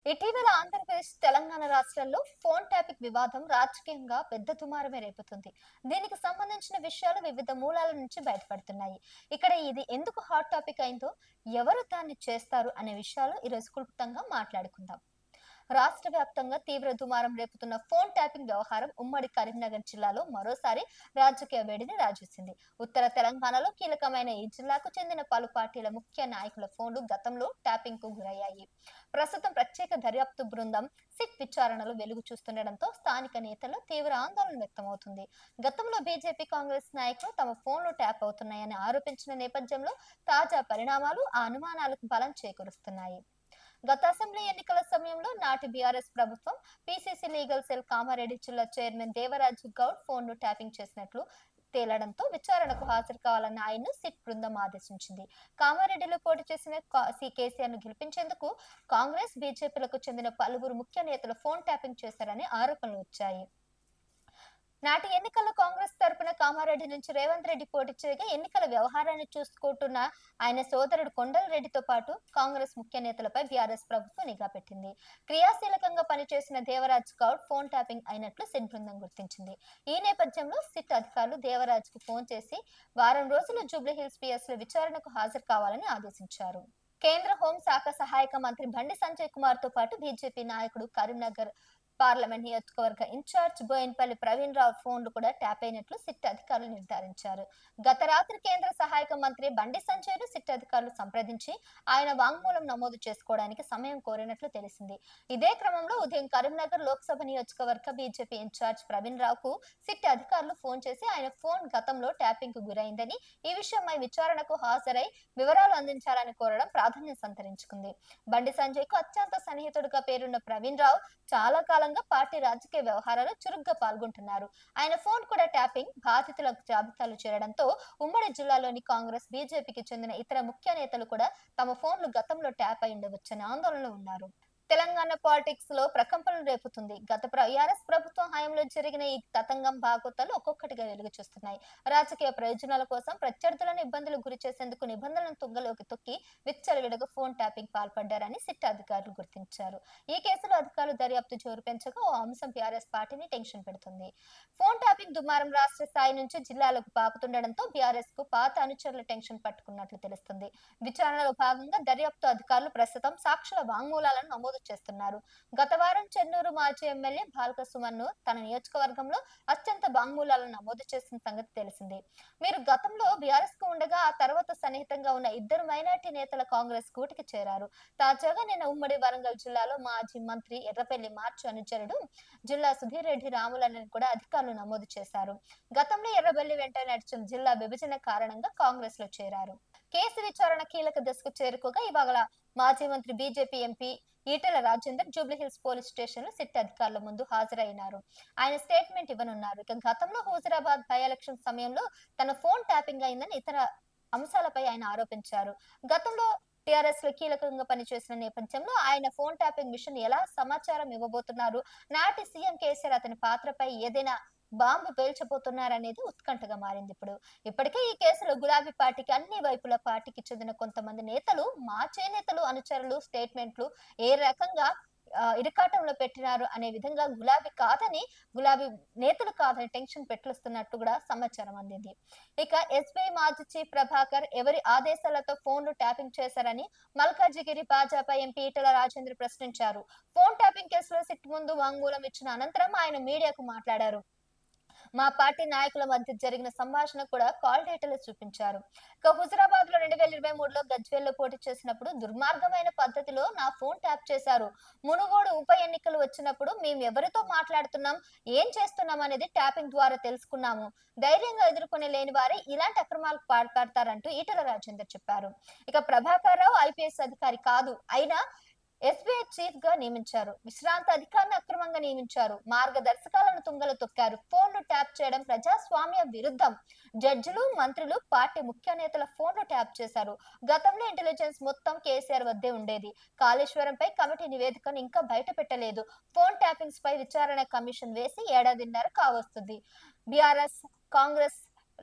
ఇటీవల ఆంధ్రప్రదేశ్, తెలంగాణ రాష్ట్రాల్లో phone tapping వివాదం రాజకీయంగా పెద్ద దుమారమే రేపుతుంది. దీనికి సంబంధించిన విషయాలు వివిధ మూలాల నుంచి బయటపడుతున్నాయి. ఇక్కడ ఇది ఎందుకు హాట్ టాపిక్ అయిందో, ఎవరు దాన్ని చేస్తారు అనే విషయాలు ఈరోజు క్లుప్తంగా మాట్లాడుకుందాం. రాష్ట్ర వ్యాప్తంగా తీవ్ర దుమారం రేపుతున్న ఫోన్ ట్యాపింగ్ వ్యవహారం ఉమ్మడి కరీంనగర్ జిల్లాలో మరోసారి రాజకీయ వేడిని రాజేసింది. ఉత్తర తెలంగాణలో కీలకమైన ఈ జిల్లాకు చెందిన పలు పార్టీల ముఖ్య నాయకుల ఫోన్లు గతంలో ట్యాపింగ్ కు గురయ్యాయి. ప్రస్తుతం ప్రత్యేక దర్యాప్తు బృందం సిట్ విచారణలు వెలుగు చూస్తుండటంతో స్థానిక నేతల్లో తీవ్ర ఆందోళన వ్యక్తమవుతుంది. గతంలో బీజేపీ, కాంగ్రెస్ నాయకులు తమ ఫోన్లు ట్యాప్ అవుతున్నాయని ఆరోపించిన నేపథ్యంలో తాజా పరిణామాలు ఆ అనుమానాలకు బలం చేకూరుస్తున్నాయి. గత అసెంబ్లీ ఎన్నికల సమయంలో నాటి బీఆర్ఎస్ ప్రభుత్వం పీసీసీ లీగల్ సెల్ కామారెడ్డి జిల్లా చైర్మన్ దేవరాజు గౌడ్ ఫోన్ ను ట్యాపింగ్ చేసినట్లు తేలడంతో విచారణకు హాజరు కావాలని ఆయన్ను సిట్ బృందం ఆదేశించింది. కామారెడ్డిలో పోటీ చేసిన కేసీఆర్ ను గెలిపించేందుకు కాంగ్రెస్, బీజేపీలకు చెందిన పలువురు ముఖ్య నేతలు ఫోన్ ట్యాపింగ్ చేశారని ఆరోపణలు వచ్చాయి. నాటి ఎన్నికల్లో కాంగ్రెస్ తరపున కామారెడ్డి నుంచి రేవంత్ రెడ్డి పోటీ చేయగా ఎన్నికల వ్యవహారాన్ని చూసుకుంటున్న ఆయన సోదరుడు కొండల రెడ్డితో పాటు కాంగ్రెస్ ముఖ్య నేతలపై బీఆర్ఎస్ ప్రభుత్వం నిఘా పెట్టింది. క్రియాశీలకంగా పనిచేసిన దేవరాజ్ గౌడ్ ఫోన్ ట్యాపింగ్ అయినట్లు సిట్ బృందం గుర్తించింది. ఈ నేపథ్యంలో సిట్ అధికారులు దేవరాజ్ కు ఫోన్ చేసి వారం రోజులు జూబ్లీహిల్స్ పిఎస్ లో విచారణకు హాజరు కావాలని ఆదేశించారు. కేంద్ర హోంశాఖ సహాయక మంత్రి బండి సంజయ్ కుమార్ తో పాటు బీజేపీ నాయకుడు, కరీంనగర్ పార్లమెంట్ నియోజకవర్గ ఇన్ఛార్జ్ బోయిన్పల్లి ప్రవీణ్ రావు ఫోన్లు కూడా ట్యాప్ అయినట్లు సిట్ అధికారులు నిర్ధారించారు. గత రాత్రి కేంద్ర సహాయక మంత్రి బండి సంజయ్ ను సిట్ అధికారులు సంప్రదించి ఆయన వాంగ్మూలం నమోదు చేసుకోవడానికి సమయం కోరినట్లు తెలిసింది. ఇదే క్రమంలో ఉదయం కరీంనగర్ లోక్సభ నియోజకవర్గ బీజేపీ ఇన్ఛార్జ్ ప్రవీణ్ రావుకు సిట్ అధికారులు ఫోన్ చేసి ఆయన ఫోన్ గతంలో ట్యాపింగ్ కు గురైందని, ఈ విషయమై విచారణకు హాజరై వివరాలు అందించాలని కోరడం ప్రాధాన్యం సంతరించుకుంది. బండి సంజయ్ కు అత్యంత సన్నిహితుడిగా పేరున్న ప్రవీణ్ రావు చాలా కాలం పార్టీ రాజకీయ వ్యవహారాలు చురుగ్గా పాల్గొంటున్నారు. ఆయన ఫోన్ కూడా ట్యాపింగ్ బాధితుల జాబితాలు చేరడంతో ఉమ్మడి జిల్లాలోని కాంగ్రెస్, బీజేపీకి చెందిన ఇతర ముఖ్య నేతలు కూడా తమ ఫోన్లు గతంలో ట్యాప్ అయి ఉండవచ్చని ఆందోళనలో ఉన్నారు. తెలంగాణ పాలిటిక్స్ లో ప్రకంపనలు రేపుతుంది. గత టీఆర్ఎస్ ప్రభుత్వం హయాంలో జరిగిన ఈ తతంగం భాగోతాలు ఒక్కొక్కటిగా వెలుగు చూస్తున్నాయి. రాజకీయ ప్రయోజనాల కోసం ప్రత్యర్థులను ఇబ్బందులకు గురి చేసేందుకు నిబంధనలను తుంగలోకి తొక్కి విచ్చలవిడిగా ఫోన్ ట్యాపింగ్ పాల్పడ్డారని సిట్ అధికారులు గుర్తించారు. ఈ కేసులో అధికారులు దర్యాప్తు జోరు పెంచగా ఓ అంశం టీఆర్ఎస్ పార్టీని టెన్షన్ పెడుతుంది. ఫోన్ ట్యాపింగ్ దుమారం రాష్ట్ర స్థాయి నుంచి జిల్లాలకు పాకుతుండటంతో బీఆర్ఎస్ కు పాత అనుచరుల టెన్షన్ పట్టుకున్నట్లు తెలుస్తుంది. విచారణలో భాగంగా దర్యాప్తు అధికారులు ప్రస్తుతం సాక్షుల వాంగ్మూలాలను నమోదు చేస్తున్నారు. గత వారం చెన్నూరు మాజీ ఎమ్మెల్యే బాల్క సుమన్ ను తన నియోజకవర్గంలో అత్యంత వాంగ్మూలాలను నమోదు చేసిన సంగతి తెలిసిందే. మీరు గతంలో బీఆర్ఎస్ కు ఉండగా ఆ తర్వాత సన్నిహితంగా ఉన్న ఇద్దరు మైనార్టీ నేతల కాంగ్రెస్ కూటికి చేరారు. తాజాగా నిన్న ఉమ్మడి వరంగల్ జిల్లాలో మాజీ మంత్రి ఎర్రపల్లి మార్చి అనుచరుడు జిల్లా సుధీర్ రెడ్డి రాములను కూడా అధికారులు నమోదు చేశారు. గతంలో ఎర్రబెల్లి వెంట నడిచిన జిల్లా విభజన కారణంగా కాంగ్రెస్ లో చేరారు. కేసు విచారణ కీలక దశకు చేరుకోగా ఇవాళ మాజీ మంత్రి, BJP MP Etela Rajender Jubilee Hills police station లో సిట్ అధికారుల ముందు హాజరైనారు. ఆయన స్టేట్మెంట్ ఇవ్వనున్నారు. ఇక గతంలో హుజురాబాద్ బై ఎలక్షన్ సమయంలో తన ఫోన్ ట్యాపింగ్ అయిందని ఇతర అంశాలపై ఆయన ఆరోపించారు. గతంలో టీఆర్ఎస్ లో కీలకంగా పనిచేసిన నేపథ్యంలో ఆయన ఫోన్ ట్యాపింగ్ మిషన్ ఎలా సమాచారం ఇవ్వబోతున్నారు, నాటి సీఎం కేసీఆర్ అతని పాత్రపై ఏదైనా బాంబు పేల్చబోతున్నారనేది ఉత్కంఠగా మారింది. ఇప్పటికే ఈ కేసులో గులాబీ పార్టీకి అన్ని వైపుల పార్టీకి చెందిన కొంతమంది నేతలు, మా చేనేతలు, అనుచరులు స్టేట్మెంట్లు ఏ రకంగా ఇరకాటంలో పెట్టినారు అనే విధంగా గులాబీ నేతలు కాదని టెన్షన్ పెట్టిస్తున్నట్టు కూడా సమాచారం అందింది. ఇక ఎస్బీఐ మాజీ చీఫ్ ప్రభాకర్ ఎవరి ఆదేశాలతో ఫోన్లు ట్యాపింగ్ చేశారని మల్కాజిగిరి భాజపా ఎంపీ ఈటెల రాజేందర్ ప్రశ్నించారు. ఫోన్ ట్యాపింగ్ కేసులో సిట్ ముందు వాంగ్మూలం ఇచ్చిన అనంతరం ఆయన మీడియాకు మాట్లాడారు. మా పార్టీ నాయకుల మధ్య జరిగిన సంభాషణ కూడా కాల్ డేటాలో చూపించారు. ఇక హుజురాబాద్ లో 2023లో గజ్వేల్లో పోటీ చేసినప్పుడు దుర్మార్గమైన పద్ధతిలో నా ఫోన్ ట్యాప్ చేశారు. మునుగోడు ఉప ఎన్నికలు వచ్చినప్పుడు మేము ఎవరితో మాట్లాడుతున్నాం, ఏం చేస్తున్నాం అనేది ట్యాపింగ్ ద్వారా తెలుసుకున్నాము. ధైర్యంగా ఎదుర్కొనే లేని వారే ఇలాంటి అక్రమాలకు పాల్పడతారంటూ ఈటెల రాజేందర్ చెప్పారు. ఇక ప్రభాకర్ రావు ఐపీఎస్ అధికారి కాదు, అయినా ఎస్బీఐ చీఫ్ గా నియమించారు. విశ్రాంత అధికారిని అక్రమంగా నియమించారు. మార్గదర్శకాలను తుంగలు తొక్కారు. ఫోన్లు ట్యాప్ చేయడం ప్రజాస్వామ్య విరుద్ధం. జడ్జిలు, మంత్రులు, పార్టీ ముఖ్య నేతల ఫోన్లు ట్యాప్ చేశారు. గతంలో ఇంటెలిజెన్స్ మొత్తం కేసీఆర్ వద్దే ఉండేది. కాళేశ్వరంపై కమిటీ నివేదికను ఇంకా బయట పెట్టలేదు. ఫోన్ ట్యాపింగ్స్ పై విచారణ కమిషన్ వేసి ఏడాదిన్నర కావస్తుంది. బీఆర్ఎస్, కాంగ్రెస్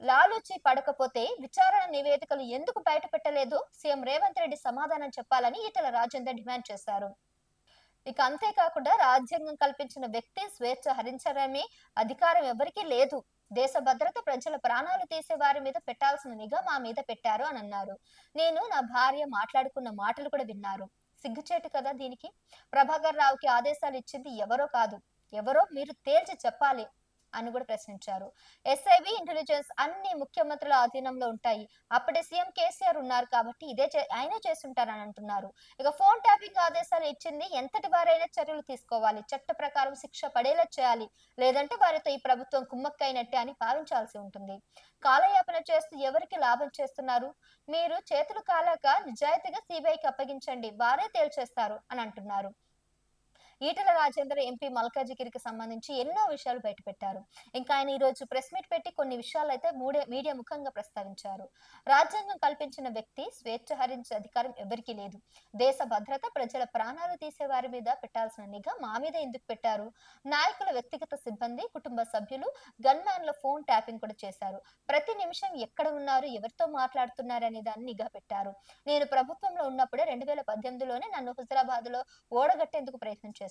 లాలూచి పడకపోతే విచారణ నివేదికలు ఎందుకు బయట పెట్టలేదు, సీఎం రేవంత్ రెడ్డి సమాధానం చెప్పాలని ఈటెల రాజేందర్ డిమాండ్ చేశారు. ఇక అంతేకాకుండా రాజ్యాంగం కల్పించిన వ్యక్తి స్వేచ్ఛ హరించడమే అధికారం ఎవరికీ లేదు. దేశ భద్రత, ప్రజల ప్రాణాలు తీసే వారి మీద పెట్టాల్సిన నిఘా మా మీద పెట్టారు అని అన్నారు. నేను నా భార్య మాట్లాడుకున్న మాటలు కూడా విన్నారు. సిగ్గుచేటు కదా దీనికి. ప్రభాకర్ రావుకి ఆదేశాలు ఇచ్చింది ఎవరో కాదు, ఎవరో మీరు తేల్చి చెప్పాలి అని కూడా ప్రశ్నించారు. ఎస్ఐబి, ఇంటెలిజెన్స్ అన్ని ముఖ్యమంత్రుల ఆధీనంలో ఉంటాయి. అప్పటి సీఎం కేసీఆర్ ఉన్నారు కాబట్టి ఆయనే చేస్తుంటారని అంటున్నారు. ఇక ఫోన్ ట్యాపింగ్ ఆదేశాలు ఇచ్చింది ఎంతటి వారైనా చర్యలు తీసుకోవాలి, చట్ట ప్రకారం శిక్ష పడేలా చేయాలి, లేదంటే వారితో ఈ ప్రభుత్వం కుమ్మక్కైనట్టే అని భావించాల్సి ఉంటుంది. కాలయాపన చేస్తూ ఎవరికి లాభం చేస్తున్నారు? మీరు చేతులు కాలాక నిజాయితీగా సిబిఐకి అప్పగించండి, వారే తేల్చేస్తారు అని అంటున్నారు. ఈటెల రాజేందర్ ఎంపీ మల్కాజిగిరికి సంబంధించి ఎన్నో విషయాలు బయటపెట్టారు. ఇంకా ఆయన ఈ రోజు ప్రెస్ మీట్ పెట్టి కొన్ని విషయాలు అయితే మీడియా ముఖంగా ప్రస్తావించారు. రాజ్యాంగం కల్పించిన వ్యక్తి స్వేచ్ఛ హరించే అధికారం ఎవరికీ లేదు. దేశ భద్రత, ప్రజల ప్రాణాలు తీసే వారి మీద పెట్టాల్సిన నిఘా మా మీద ఎందుకు పెట్టారు? నాయకుల వ్యక్తిగత సిబ్బంది, కుటుంబ సభ్యులు, గన్మ్యాన్ల ఫోన్ ట్యాపింగ్ కూడా చేశారు. ప్రతి నిమిషం ఎక్కడ ఉన్నారు, ఎవరితో మాట్లాడుతున్నారు అనే దాన్ని నిఘా పెట్టారు. నేను ప్రభుత్వంలో ఉన్నప్పుడే 2018లోనే నన్ను హుజరాబాద్ లో ఓడగట్టేందుకు ప్రయత్నం చేశారు.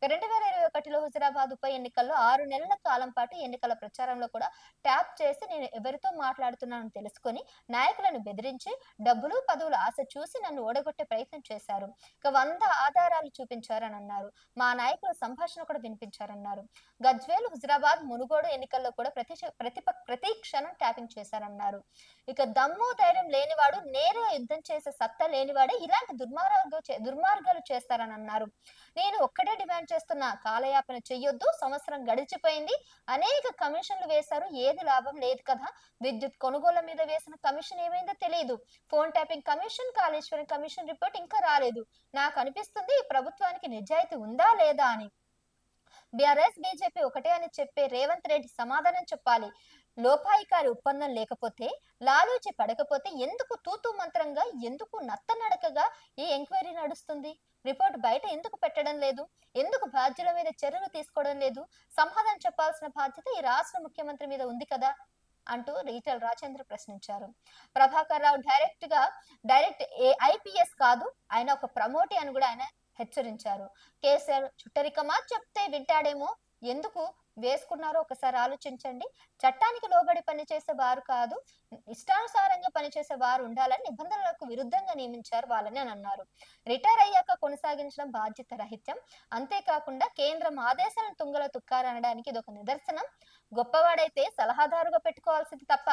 2021లో హుజరాబాద్ ఉప ఎన్నికల్లో 6 నెలల కాలం పాటు ఎన్నికల ప్రచారంలో కూడా ట్యాప్ చేసి నేను ఎవరితో మాట్లాడుతున్నానని తెలుసుకొని నాయకులను బెదిరించి డబ్బులు, పదవులు ఆశ చూసి నన్ను ఓడగొట్టే ప్రయత్నం చేశారు. ఇక 100 ఆధారాలు చూపించారని అన్నారు. మా నాయకుల సంభాషణ కూడా వినిపించారన్నారు. గజ్వేల్, హుజరాబాద్, మునుగోడు ఎన్నికల్లో కూడా ప్రతి క్షణం ట్యాపింగ్ చేశారన్నారు. ఇక దమ్ము ధైర్యం లేనివాడు, నేరుగా యుద్ధం చేసే సత్తా లేనివాడే ఇలాంటి దుర్మార్గాలు చేస్తారని అన్నారు. నేను ఒక్కడే డిమాండ్ చేస్తున్నా, కాలయాపన చెయ్యొద్దు. సంవత్సరం గడిచిపోయింది, అనేక కమిషన్లు వేశారు, ఏది లాభం లేదు కదా. విద్యుత్ కొనుగోళ్ల మీద వేసిన కమిషన్ ఏమైందో తెలియదు. Phone tapping commission, Kaleshwaram commission report ఇంకా రాలేదు. నాకు అనిపిస్తుంది ఈ ప్రభుత్వానికి నిజాయితీ ఉందా లేదా అని. బీఆర్ఎస్, బీజేపీ ఒకటే అని చెప్పే రేవంత్ రెడ్డి సమాధానం చెప్పాలి. లోపాయికారి ఒప్పందం లేకపోతే, లాలూచి పడకపోతే ఎందుకు తూతూ మంత్రంగా, ఎందుకు నత్తనడకగా ఈ ఎంక్వైరీ నడుస్తుంది? రిపోర్ట్ బయట ఎందుకు పెట్టడం లేదు? ఎందుకు బాధ్యుల మీద చర్యలు తీసుకోవడం లేదు? సమాధానం చెప్పాల్సిన బాధ్యత ఈ రాష్ట్ర ముఖ్యమంత్రి మీద ఉంది కదా అంటూ ఈటెల రాజేందర్ ప్రశ్నించారు. ప్రభాకర్ రావు డైరెక్ట్ ఐపీఎస్ కాదు, ఆయన ఒక ప్రమోటీ అని కూడా ఆయన హెచ్చరించారు. కేసీఆర్ చుట్టరికమా, చెప్తే వింటాడేమో, ఎందుకు వేసుకున్నారో ఒకసారి ఆలోచించండి. చట్టానికి లోబడి పనిచేసే వారు కాదు, ఇష్టానుసారంగా పనిచేసే వారు ఉండాలని నిబంధనలకు విరుద్ధంగా నియమించారు వాళ్ళని అని అన్నారు. రిటైర్ అయ్యాక కొనసాగించడం బాధ్యత రహిత్యం. అంతేకాకుండా కేంద్రం ఆదేశాలను తుంగల తుక్కారనడానికి ఇది ఒక నిదర్శనం. గొప్పవాడైతే సలహాదారుగా పెట్టుకోవాల్సింది తప్ప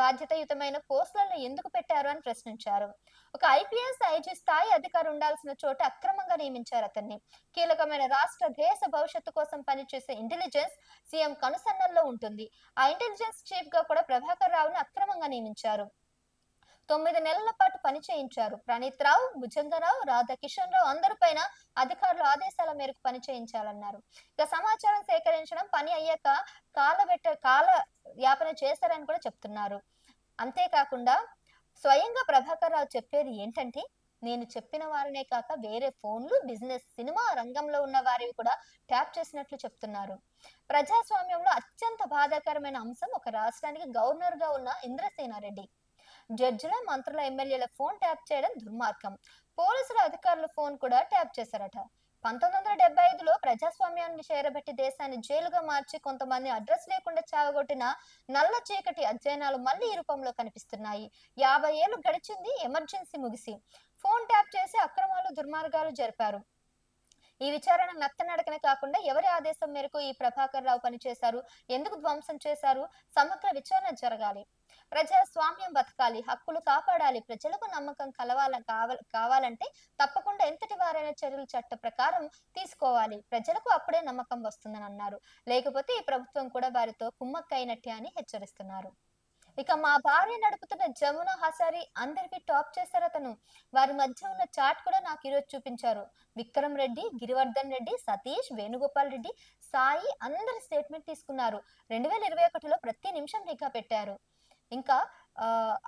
బాధ్యతాయుతమైన పోస్టులను ఎందుకు పెట్టారు అని ప్రశ్నించారు. ఒక ఐపీఎస్, ఐజీ స్థాయి అధికారి ఉండాల్సిన చోట అక్రమంగా నియమించారు అతన్ని. కీలకమైన రాష్ట్ర దేశ భవిష్యత్తు కోసం పనిచేసే ఇంటెలిజెన్స్ సీఎం కనుసన్నల్లో ఉంటుంది. ఆ ఇంటెలిజెన్స్ చీఫ్ గా కూడా ప్రభాకర్ రావును అక్రమంగా నియమించారు. 9 నెలల పాటు పని చేయించారు. ప్రణీత్ రావు, భుజంగరావు, రాధాకిషన్ రావు అందరిపైన అధికారుల ఆదేశాల మేరకు పని చేయించాలన్నారు. ఇక సమాచారం సేకరించడం, పని అయ్యాక కాల యాపన చేశారని కూడా చెప్తున్నారు. అంతేకాకుండా స్వయంగా ప్రభాకర్ రావు చెప్పేది ఏంటంటే, నేను చెప్పిన వారినే కాక వేరే ఫోన్లు, బిజినెస్, సినిమా రంగంలో ఉన్న వారివి కూడా ట్యాప్ చేసినట్లు చెప్తున్నారు. ప్రజాస్వామ్యంలో అత్యంత బాధాకరమైన అంశం ఒక రాష్ట్రానికి గవర్నర్ గా ఉన్న ఇంద్రసేనారెడ్డి. జడ్జిల, మంత్రుల, ఎమ్మెల్యేల ఫోన్ ట్యాప్ చేయడం దుర్మార్గం. పోలీసుల అధికారుల ఫోన్ కూడా ట్యాప్ చేశారట. 1975లో ప్రజాస్వామ్యాన్ని చేరబెట్టి దేశాన్ని జైలుగా మార్చి కొంతమంది అడ్రస్ లేకుండా చావగొట్టిన నల్ల చీకటి అధ్యయనాలు మళ్ళీ ఈ రూపంలో కనిపిస్తున్నాయి. 50 ఏళ్లు గడిచింది ఎమర్జెన్సీ ముగిసి. ఫోన్ ట్యాప్ చేసి అక్రమాలు, దుర్మార్గాలు జరిపారు. ఈ విచారణ నత్తనడకనే కాకుండా ఎవరి ఆదేశం మేరకు ఈ ప్రభాకర్ రావు పనిచేశారు, ఎందుకు ధ్వంసం చేశారు, సమగ్ర విచారణ జరగాలి. ప్రజాస్వామ్యం బతకాలి, హక్కులు కాపాడాలి, ప్రజలకు నమ్మకం కావాలంటే తప్పకుండా ఎంతటి వారైన చర్యలు చట్ట ప్రకారం తీసుకోవాలి. ప్రజలకు అప్పుడే నమ్మకం వస్తుందని అన్నారు. లేకపోతే ఈ ప్రభుత్వం కూడా వారితో కుమ్మక్కైనట్టే అని హెచ్చరిస్తున్నారు. ఇక మా భార్య నడుపుతున్న జమున హసారి అందరికి టాప్ చేశారు అతను. వారి మధ్య ఉన్న చాట్ కూడా నాకు ఈరోజు చూపించారు. విక్రమ్ రెడ్డి, గిరివర్ధన్ రెడ్డి, సతీష్, వేణుగోపాల్ రెడ్డి, సాయి అందరి స్టేట్మెంట్ తీసుకున్నారు. 2021లో ప్రతి నిమిషం నిఘా పెట్టారు. ఇంకా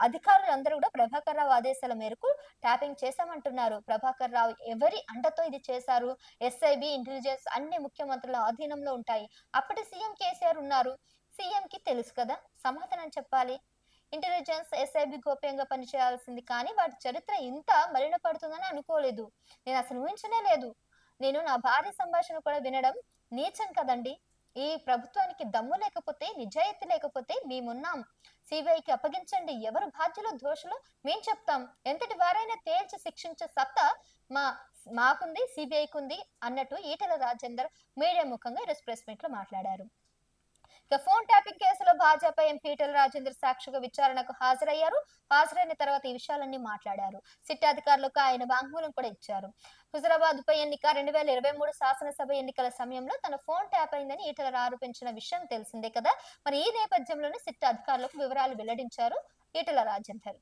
అధికారులందరూ కూడా ప్రభాకర్ రావు ఆదేశాల మేరకు ట్యాపింగ్ చేశామంటున్నారు. ప్రభాకర్ రావు ఎవరి అండతో ఇది చేశారు? ఎస్ఐబి, ఇంటెలిజెన్స్ అన్ని ముఖ్యమంత్రుల ఆధీనంలో ఉంటాయి. అప్పటి సీఎం కేసీఆర్ ఉన్నారు. సీఎం కి తెలుసు కదా, సమాధానం చెప్పాలి. ఇంటెలిజెన్స్, ఎస్ఐబి గోప్యంగా పనిచేయాల్సింది, కానీ వాటి చరిత్ర ఇంత మలిన పడుతుందని అనుకోలేదు. నేను అసలు ఊహించనే లేదు. నేను నా భార్య సంభాషణ కూడా వినడం నీచం కదండి. ఈ ప్రభుత్వానికి దమ్ము లేకపోతే, నిజాయితీ లేకపోతే మేమున్నాం. సిబిఐకి అప్పగించండి. ఎవరు బాధ్యులో, దోషులో మేం చెప్తాం. ఎంతటి వారైనా తేల్చి శిక్షించే సత్తా మా మాకుంది, సిబిఐకుంది అన్నట్టు ఈటెల రాజేందర్ మీడియా ముఖంగా ఈరోజు ప్రెస్ మీట్ లో మాట్లాడారు. ఇక ఫోన్ ట్యాపింగ్ కేసులో భాజపా ఎంపీ ఈటెల రాజేందర్ సాక్షిగా విచారణకు హాజరయ్యారు. హాజరైన తర్వాత ఈ విషయాలన్నీ మాట్లాడారు. సిట్ అధికారులకు ఆయన వాంగ్మూలం కూడా ఇచ్చారు. హుజరాబాద్ ఉప ఎన్నిక 2023 శాసనసభ ఎన్నికల సమయంలో తన ఫోన్ ట్యాప్ అయిందని ఈటెల ఆరోపించిన విషయం తెలిసిందే కదా. మరి ఈ నేపథ్యంలోనే సిట్ అధికారులకు వివరాలు వెల్లడించారు ఈటెల రాజేందర్.